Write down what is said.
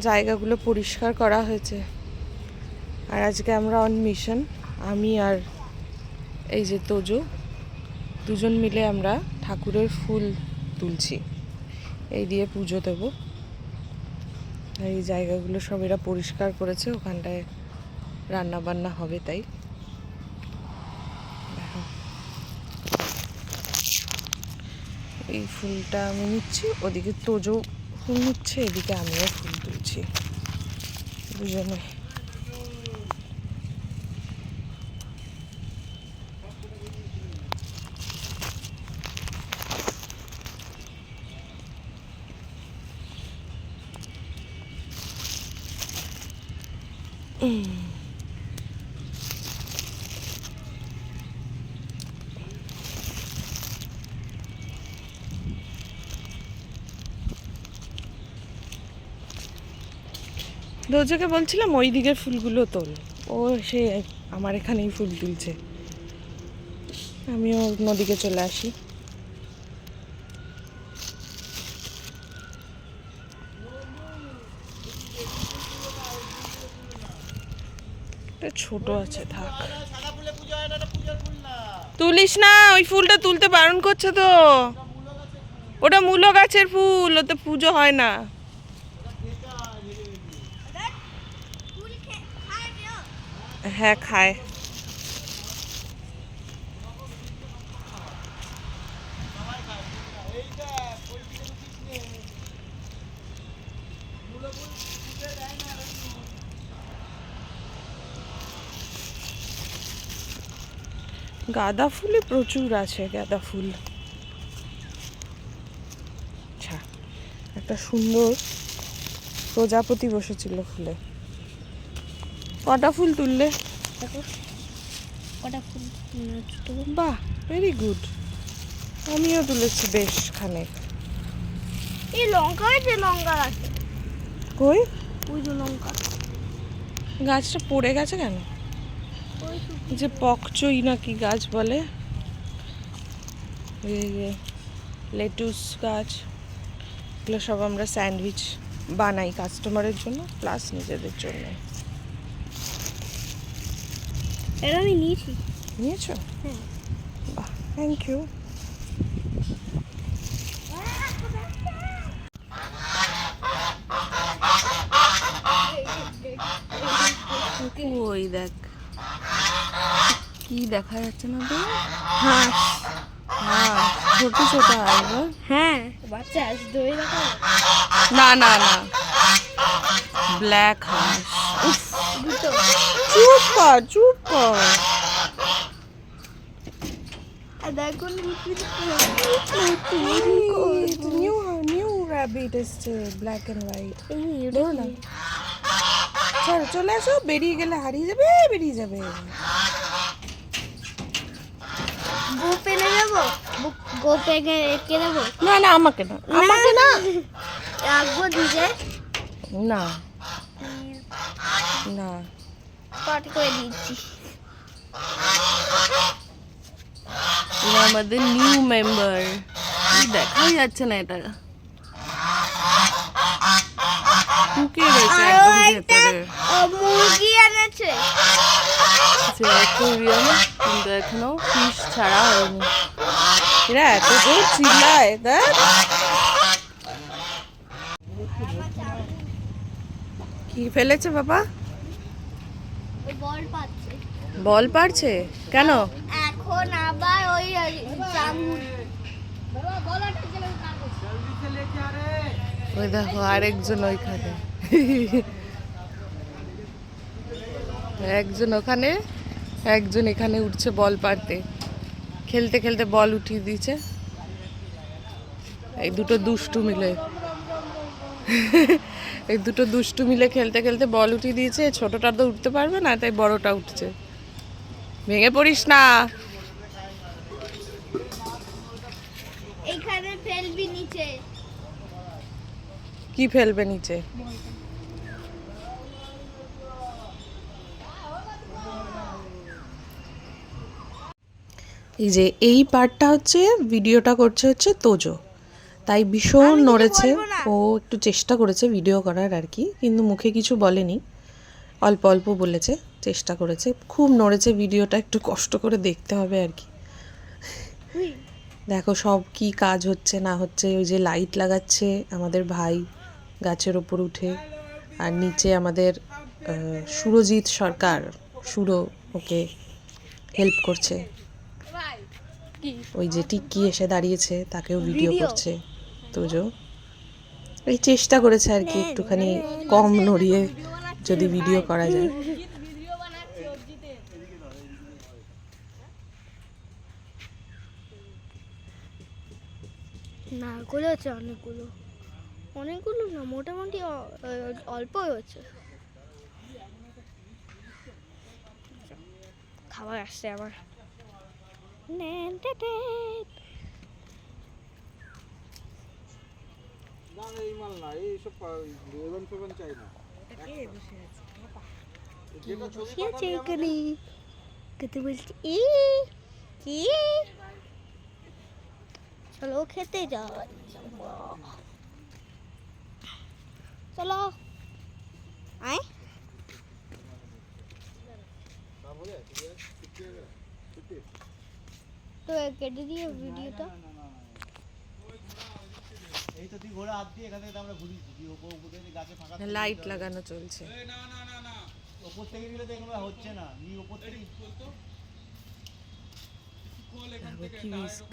জায়গাগুলো পরিষ্কার করা হয়েছে। আর আজকে আমরা অন মিশন, আমি আর এই যে তোজো, দুজন মিলে আমরা ঠাকুরের ফুল তুলছি, এই দিয়ে পুজো দেবো। এই জায়গাগুলো সব এরা পরিষ্কার করেছে, ওখানটায় রান্না বান্না হবে। তাই দেখো, এই ফুলটা আমি নিচ্ছি, ওদিকে তোজো ফুল নিচ্ছে, এদিকে আমিও ফুল তুলছি দুজনে। দোজোকে বলছিলাম ওই দিকের ফুলগুলো তোল, ও সে আমার এখানেই ফুল তুলছে। আমিও নদীকে চলে আসি। ছোট আছে, থাক, তুলিস না, ওই ফুলটা তুলতে বারণ করছে তো। ওটা মূলো গাছের ফুল, ওতে পুজো হয় না। হ্যাঁ খায়। গাঁদা ফুলে প্রচুর আছে, গাঁদা ফুল। আচ্ছা, একটা সুন্দর প্রজাপতি বসেছিল ফুলে। কটা ফুল তুললে? কটা ফুল? বাহ, ভেরি গুড। আমিও তুলেছি বেশ খানেক। এই লঙ্কা আছে, লঙ্কা আছে কই? ওই যে লঙ্কা গাছটা পড়ে গেছে কেন? যে পকচই না কি গাছ বলে, লেটুস গাছ, এগুলো সব আমরা স্যান্ডউইচ বানাই কাস্টমারের জন্য প্লাস নিজেদের জন্য। এটা আমি নিয়েছি। নিয়েছো? হ্যাঁ। বাহ, থ্যাংক ইউ। ওই দেখ কি দেখা যাচ্ছে না তো? হাঁস। হ্যাঁ, ছোট ছোট আইবার। হ্যাঁ, বাচ্চা হাঁস দই রাখা। না না না, ব্ল্যাক হাঁস। উফ, দুটো। চুপ কর, চুপ কর। আর দেখো নিউ র্যাবিট এসছে, ব্ল্যাক এন্ড হোয়াইট। ধরো না, চল চলে আসো, বেরিয়ে গেলে হারিয়ে যাবে, বেরিয়ে যাবে। গোপে নিয়ে যাবো, গোপে কে নেবো? না না, আমাকে না, আমাকে না, রাখবো দিতে না না, পাট করে দিচ্ছি। আমাদের নিউ মেম্বার, দেখাই যাচ্ছে না এটা, ঢুকে গেছে একদম ভেতরে। মুরগি এনেছে অ্যাকোয়ারিয়াম, কিন্তু এখনো ফিশ ছাড়া হয়নি। এরা এত জোর চিল্লায়, দেখ কি ফেলেছে বাবা? বল পাচ্ছে। বল পারছে কেন? এখন আবার ওই ওই দেখো আরেকজন ওইখানে, একজন ওখানে, একজন এখানে উঠছে বল পারতে। খেলতে খেলতে বল উঠিয়ে দিয়েছে এই দুটো দুষ্টু মিলে। এই দুটো দুষ্টু মিলে খেলতে খেলতে বল উঠিয়ে দিয়েছে। ছোটটা তো উঠতে পারবে না, তাই বড়টা উঠছে। ভেঙে পড়িস না। এখানে ফেলবি নিচে। কি ফেলবে নিচে? এই যে এই পার্টটা হচ্ছে, ভিডিওটা করছে হচ্ছে তোজো, তাই ভীষণ আমি কিছু নড়েছে। বলবো না। ও একটু চেষ্টা করেছে ভিডিও করার আর কি, কিন্তু মুখে কিছু বলেনি, অল্প অল্প বলেছে, চেষ্টা করেছে। খুব নড়েছে, ভিডিওটা একটু কষ্ট করে দেখতে হবে আর কি। উই, দেখো সব কি কাজ হচ্ছে না হচ্ছে, ওই যে লাইট লাগাচ্ছে আমাদের ভাই গাছের ওপর উঠে, আর নিচে আমাদের সুরজিৎ সরকার, সুরো ওকে হেল্প করছে। কি ওই যে টিক্কি এসে দাঁড়িয়েছে তাকেও ভিডিও ভিডিও। করছে তোজো। এই চেষ্টা করেছে আর কি একটুখানি কম নড়িয়ে যদি ভিডিও করা যায়। নারকোল আছে অনেকগুলো, অনেকগুলো না, মোটামুটি অল্প হয়েছে। খাবার আসছে আমার। না না, এই মাল না, এইসব রেবেন ফেবেন চাই না। যেটা ছবি কি আছে এখানে? কত বলছি কি? চলো খেতে যাই। চলো আয়। তো কেটে দিয়ে ভিডিওটা। এই তো তুই ঘোড়া হাত দিয়ে এখান থেকে তো আমরা ঘুরিয়েছি, তুই ওপর উপর থেকে গাছে ফাঁকা লাইট লাগানো চলছে। ওপর থেকে দিলে তো এগুলো হচ্ছে না, নি ওপর থেকে কি রিস্ক।